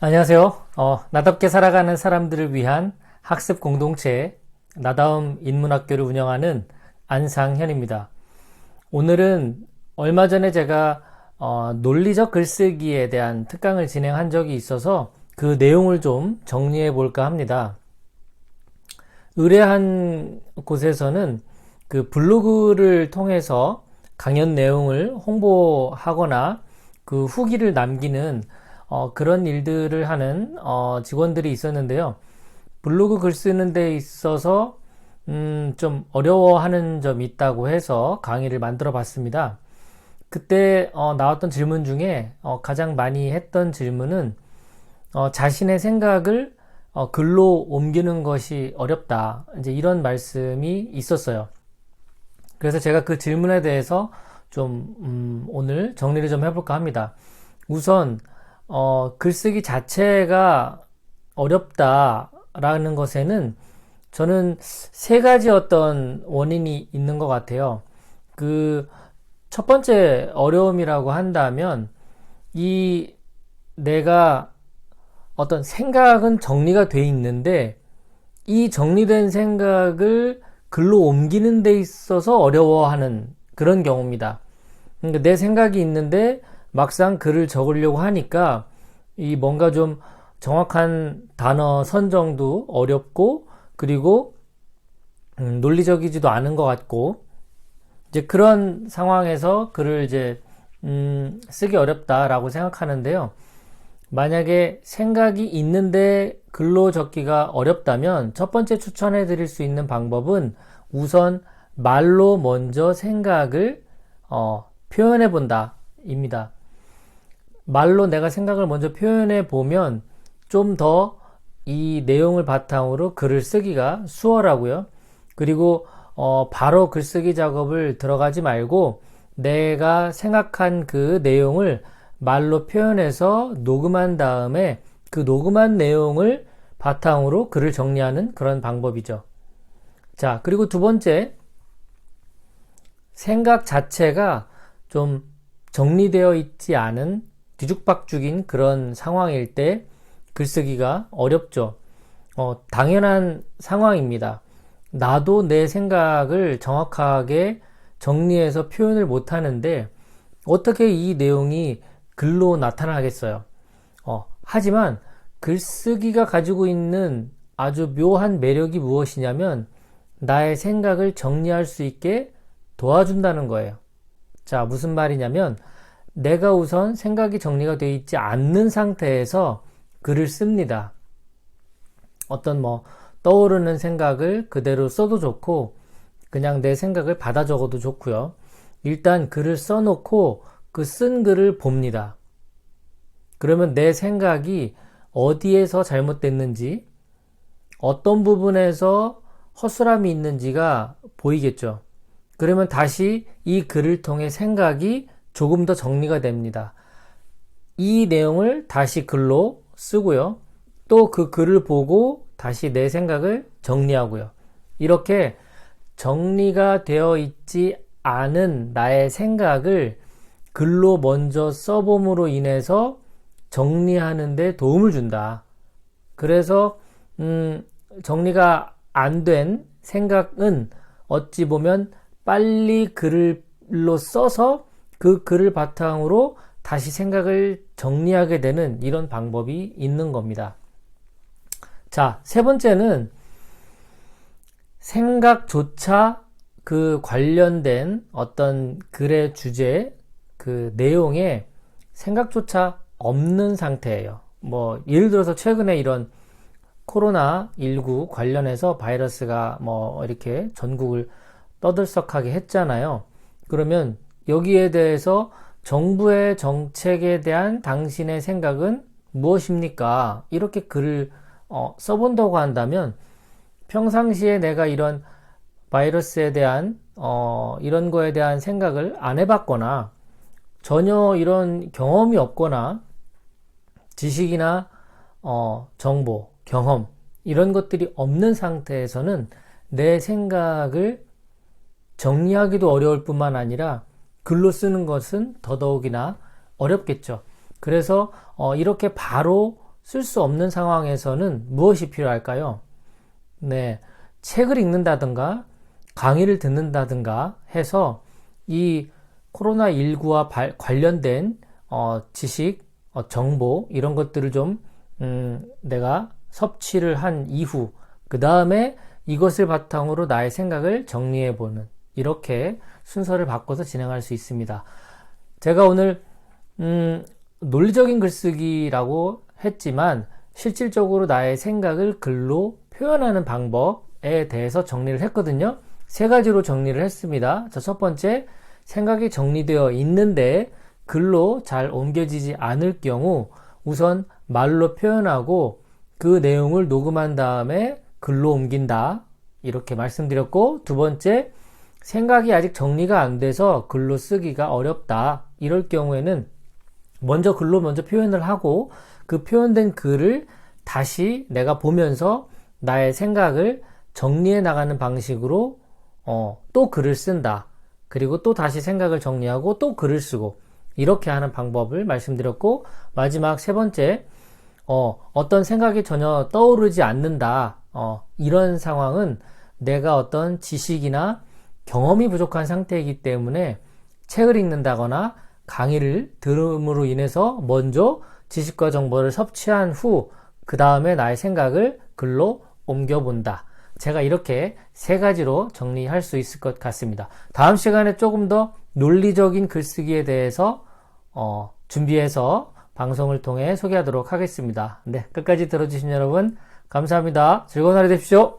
안녕하세요. 나답게 살아가는 사람들을 위한 학습 공동체 나다움 인문학교를 운영하는 안상현입니다. 오늘은 얼마 전에 제가 논리적 글쓰기에 대한 특강을 진행한 적이 있어서 그 내용을 좀 정리해 볼까 합니다. 의뢰한 곳에서는 그 블로그를 통해서 강연 내용을 홍보하거나 그 후기를 남기는 그런 일들을 하는 직원들이 있었는데요. 블로그 글 쓰는 데 있어서 좀 어려워하는 점이 있다고 해서 강의를 만들어 봤습니다. 그때 나왔던 질문 중에 가장 많이 했던 질문은 자신의 생각을 글로 옮기는 것이 어렵다. 이제 이런 말씀이 있었어요. 그래서 제가 그 질문에 대해서 좀 오늘 정리를 좀 해볼까 합니다. 우선 글쓰기 자체가 어렵다라는 것에는 저는 세 가지 어떤 원인이 있는 것 같아요. 그 첫 번째 어려움이라고 한다면 이 내가 어떤 생각은 정리가 돼 있는데 이 정리된 생각을 글로 옮기는 데 있어서 어려워하는 그런 경우입니다. 그러니까 내 생각이 있는데 막상 글을 적으려고 하니까 이 뭔가 좀 정확한 단어 선정도 어렵고 그리고 논리적이지도 않은 것 같고 이제 그런 상황에서 글을 이제 쓰기 어렵다라고 생각하는데요. 만약에 생각이 있는데 글로 적기가 어렵다면 첫 번째 추천해 드릴 수 있는 방법은 우선 말로 먼저 생각을 표현해 본다 입니다. 말로 내가 생각을 먼저 표현해 보면 좀 더 이 내용을 바탕으로 글을 쓰기가 수월하고요. 그리고 바로 글쓰기 작업을 들어가지 말고 내가 생각한 그 내용을 말로 표현해서 녹음한 다음에 그 녹음한 내용을 바탕으로 글을 정리하는 그런 방법이죠. 자, 그리고 두 번째, 생각 자체가 좀 정리되어 있지 않은 뒤죽박죽인 그런 상황일 때 글쓰기가 어렵죠. 당연한 상황입니다. 나도 내 생각을 정확하게 정리해서 표현을 못 하는데 어떻게 이 내용이 글로 나타나겠어요. 하지만 글쓰기가 가지고 있는 아주 묘한 매력이 무엇이냐면 나의 생각을 정리할 수 있게 도와준다는 거예요. 자, 무슨 말이냐면 내가 우선 생각이 정리가 되어 있지 않는 상태에서 글을 씁니다. 어떤 떠오르는 생각을 그대로 써도 좋고 그냥 내 생각을 받아 적어도 좋고요. 일단 글을 써놓고 그 쓴 글을 봅니다. 그러면 내 생각이 어디에서 잘못됐는지 어떤 부분에서 허술함이 있는지가 보이겠죠. 그러면 다시 이 글을 통해 생각이 조금 더 정리가 됩니다. 이 내용을 다시 글로 쓰고요. 또 그 글을 보고 다시 내 생각을 정리하고요. 이렇게 정리가 되어 있지 않은 나의 생각을 글로 먼저 써봄으로 인해서 정리하는 데 도움을 준다. 그래서 정리가 안 된 생각은 어찌 보면 빨리 글로 써서 그 글을 바탕으로 다시 생각을 정리하게 되는 이런 방법이 있는 겁니다. 자, 세 번째는 생각조차 그 관련된 어떤 글의 주제, 그 내용에 생각조차 없는 상태예요. 예를 들어서 최근에 이런 코로나19 관련해서 바이러스가 이렇게 전국을 떠들썩하게 했잖아요. 그러면 여기에 대해서 정부의 정책에 대한 당신의 생각은 무엇입니까? 이렇게 글을 써본다고 한다면 평상시에 내가 이런 바이러스에 대한 이런 거에 대한 생각을 안 해봤거나 전혀 이런 경험이 없거나 지식이나 정보, 경험 이런 것들이 없는 상태에서는 내 생각을 정리하기도 어려울 뿐만 아니라 글로 쓰는 것은 더더욱이나 어렵겠죠. 그래서 이렇게 바로 쓸 수 없는 상황에서는 무엇이 필요할까요? 네, 책을 읽는다든가 강의를 듣는다든가 해서 이 코로나19와 관련된 지식, 정보 이런 것들을 좀 내가 섭취를 한 이후 그 다음에 이것을 바탕으로 나의 생각을 정리해보는 이렇게 순서를 바꿔서 진행할 수 있습니다. 제가 오늘 논리적인 글쓰기라고 했지만 실질적으로 나의 생각을 글로 표현하는 방법에 대해서 정리를 했거든요. 세 가지로 정리를 했습니다. 자, 첫 번째, 생각이 정리되어 있는데 글로 잘 옮겨지지 않을 경우 우선 말로 표현하고 그 내용을 녹음한 다음에 글로 옮긴다. 이렇게 말씀드렸고, 두 번째, 생각이 아직 정리가 안 돼서 글로 쓰기가 어렵다. 이럴 경우에는 글로 먼저 표현을 하고 그 표현된 글을 다시 내가 보면서 나의 생각을 정리해 나가는 방식으로 또 글을 쓴다. 그리고 또 다시 생각을 정리하고 또 글을 쓰고 이렇게 하는 방법을 말씀드렸고, 마지막 세 번째, 어떤 생각이 전혀 떠오르지 않는다. 이런 상황은 내가 어떤 지식이나 경험이 부족한 상태이기 때문에 책을 읽는다거나 강의를 들음으로 인해서 먼저 지식과 정보를 섭취한 후 그 다음에 나의 생각을 글로 옮겨본다. 제가 이렇게 세 가지로 정리할 수 있을 것 같습니다. 다음 시간에 조금 더 논리적인 글쓰기에 대해서 준비해서 방송을 통해 소개하도록 하겠습니다. 네, 끝까지 들어주신 여러분 감사합니다. 즐거운 하루 되십시오.